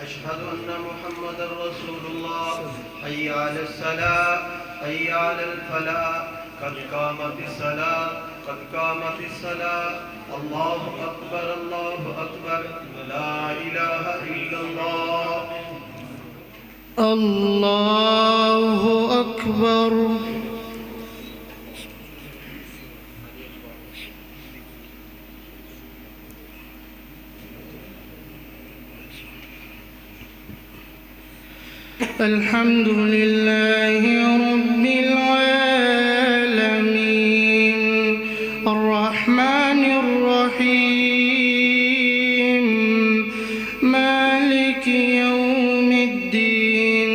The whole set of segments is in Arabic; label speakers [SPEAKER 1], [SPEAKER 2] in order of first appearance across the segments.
[SPEAKER 1] أشهد أن محمدا رسول الله. حي على الصلاة حي على الفلاح قد قامت الصلاة قد قامت الصلاة. الله أكبر الله أكبر لا إله إلا الله.
[SPEAKER 2] الله أكبر. الحمد لله رب العالمين الرحمن الرحيم مالك يوم الدين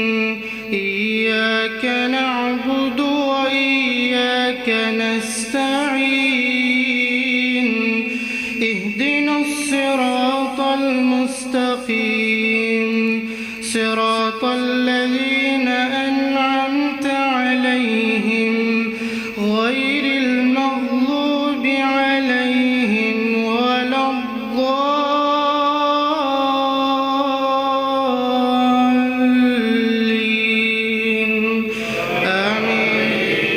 [SPEAKER 2] إياك نعبد وإياك نستعين اهدنا الصراط المستقيم صراط الذين أنعمت عليهم غير المغضوب عليهم ولا الضالين آمين.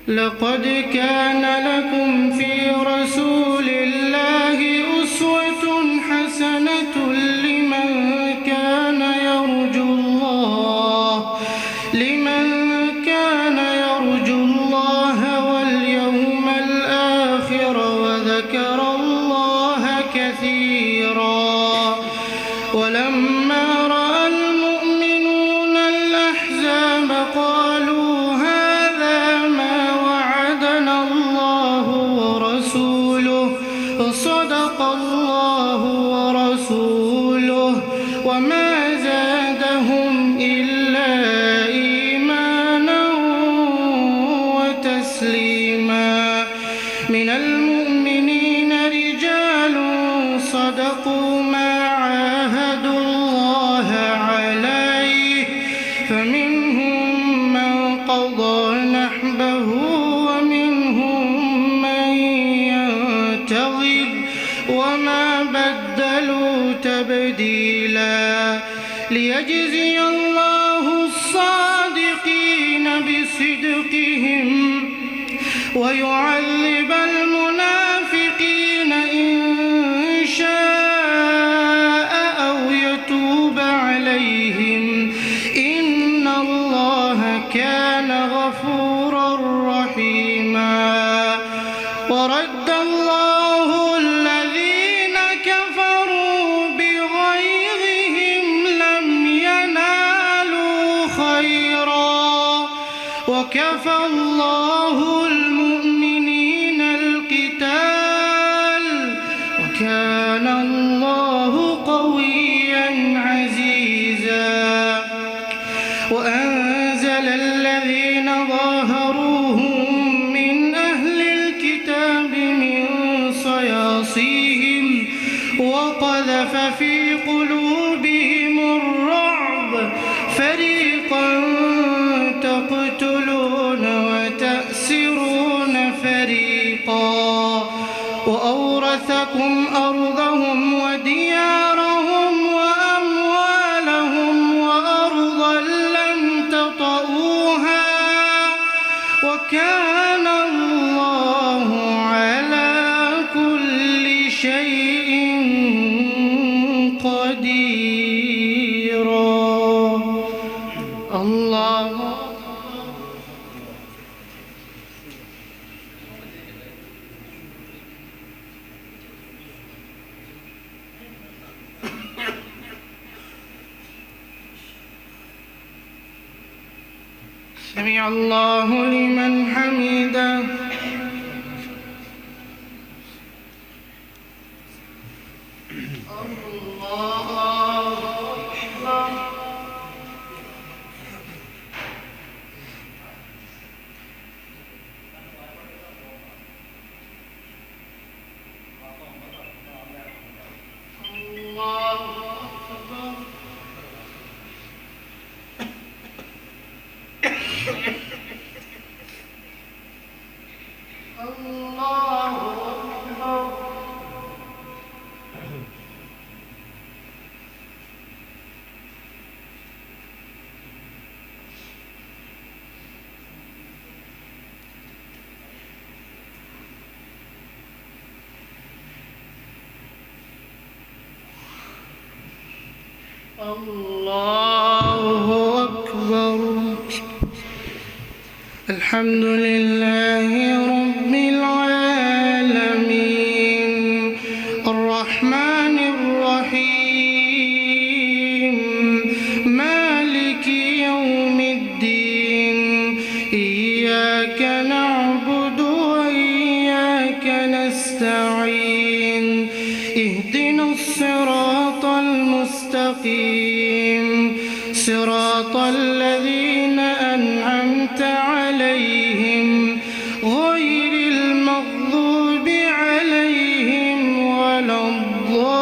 [SPEAKER 2] لقد كان لكم في رسول الله أسوة حسنة لمن كان يرجو الله واليوم الآخر وذكر الله كثيرا. ولما رأى المؤمنون الأحزاب قالوا هذا ما وعدنا الله ورسوله صدق الله ورسوله وما زادهم إلا إيمانا وتسليما. من المؤمنين رجال صدقوا ما عاهدوا الله عليه فمنهم من قضى نحبه ومنهم من ينتظر وما بدلوا تبديلا. ليجزي الله الصادقين بصدقهم ويعذب المنافقين إن شاء أو يتوب عليهم إن الله كان غفورا رحيما. ورد الله الذين كفروا بغيظهم لم ينالوا خيرا وكفى الله المؤمنين القتال وكان الله قويا عزيزا. وأنزل الذين ظاهروهم من أهل الكتاب من صياصيهم وقذف في قلوبهم الرعب فريقا تقتلون وتأسرون فريقا. وأورثكم أرضهم وديارهم وأموالهم وأرضا لم تطئوها وكان الله على كل شيء قديرا. الله سمع الله لمن حمده. الله أكبر. الله أكبر. الله أكبر. الله أكبر. الحمد لله رب العالمين الرحمن الرحيم مالك يوم الدين إياك نعبد وإياك نستعين اهدنا الصراط المستقيم صراط الذين أنعمت عليهم غير المغضوب عليهم ولا الضالين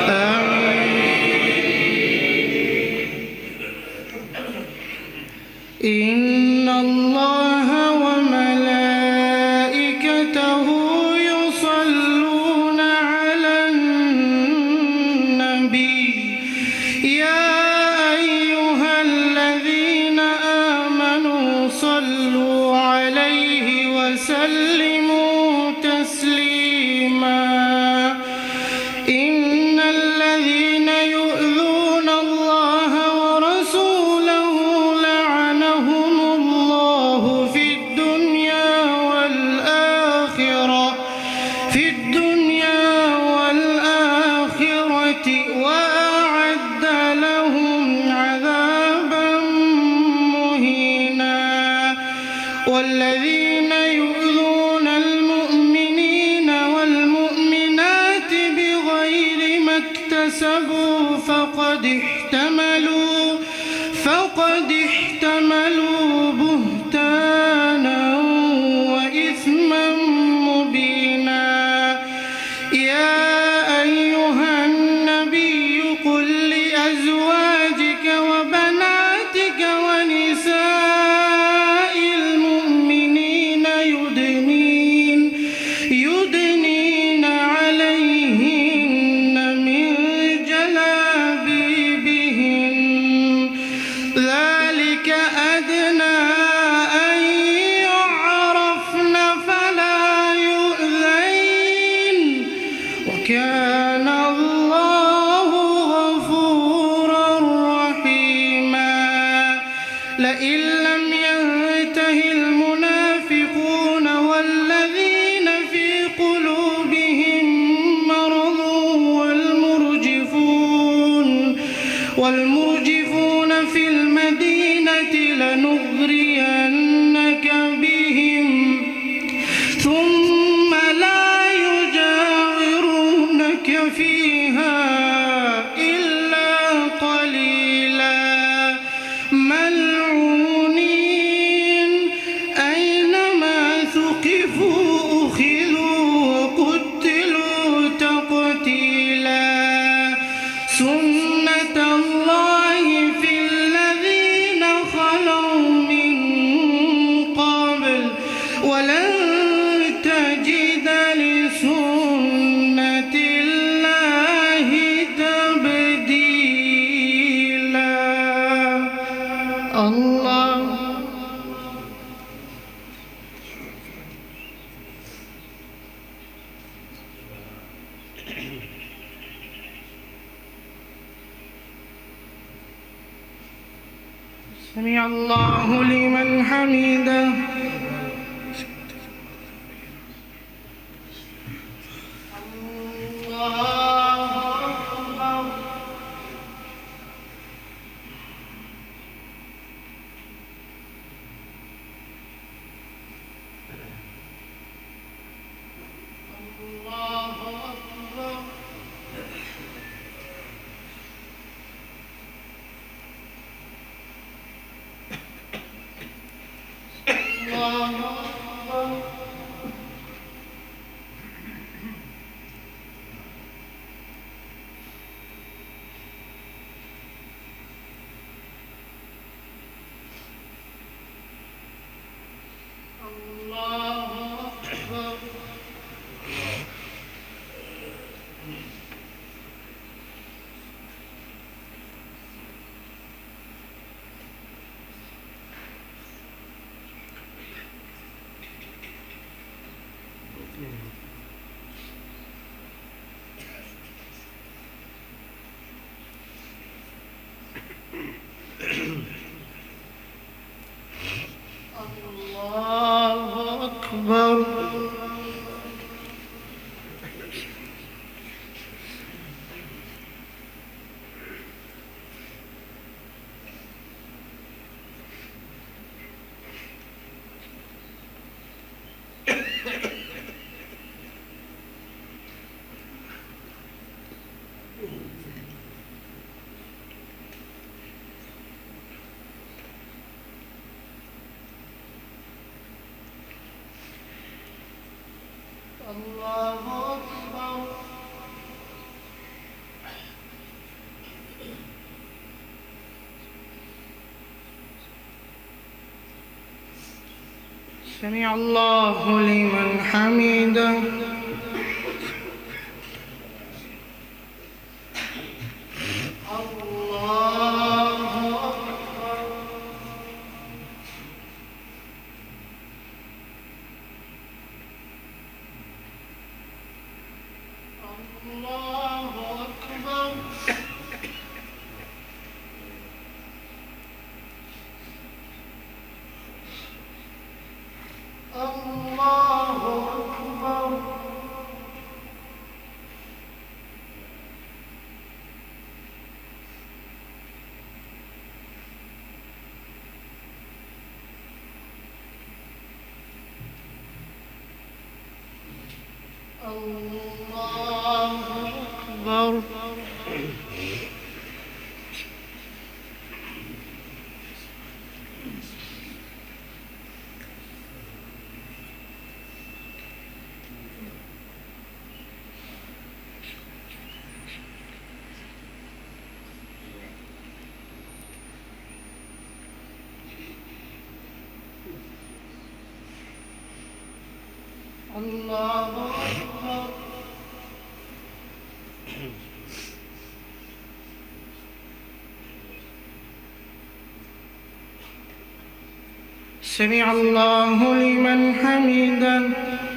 [SPEAKER 2] آمين. إن الله وملائكته يصلون على النبي يا أيها الذين آمنوا صلوا عليه وسلموا تسليما. إن الذين يؤذون الله ورسوله لعنهم الله في الدنيا والآخرة وأعد لهم عذابا مهينا. والذين يؤذون المؤمنين والمؤمنات بغير ما اكتسبوا فقد احتملوا بهتانا وإثما مبينا. يا أيها النبي قل لأزواجك وبناتك ونساء المؤمنين يدنين عليهن من جلابيبهن ذلك أدنى أن يعرفن فلا يؤذين وكان الله غفورا رحيما. لئن لم ينته المنافقون والذين في قلوبهم مرض والمرجفون في المدينة لنغرينك بهم ثم لا يجاورونك فيها إلا قليلا ملعونين أينما ثقفوا أخذوا وقتلوا تقتيلا. سنة الله في الذين خلوا من قبل ولن تجد لسنة الله تبديلا. الله سمع الله لمن حمده. الله أكبر. الله أكبر. سمع الله لمن حمده. الله أكبر. الله أكبر. سمع الله لمن حمده.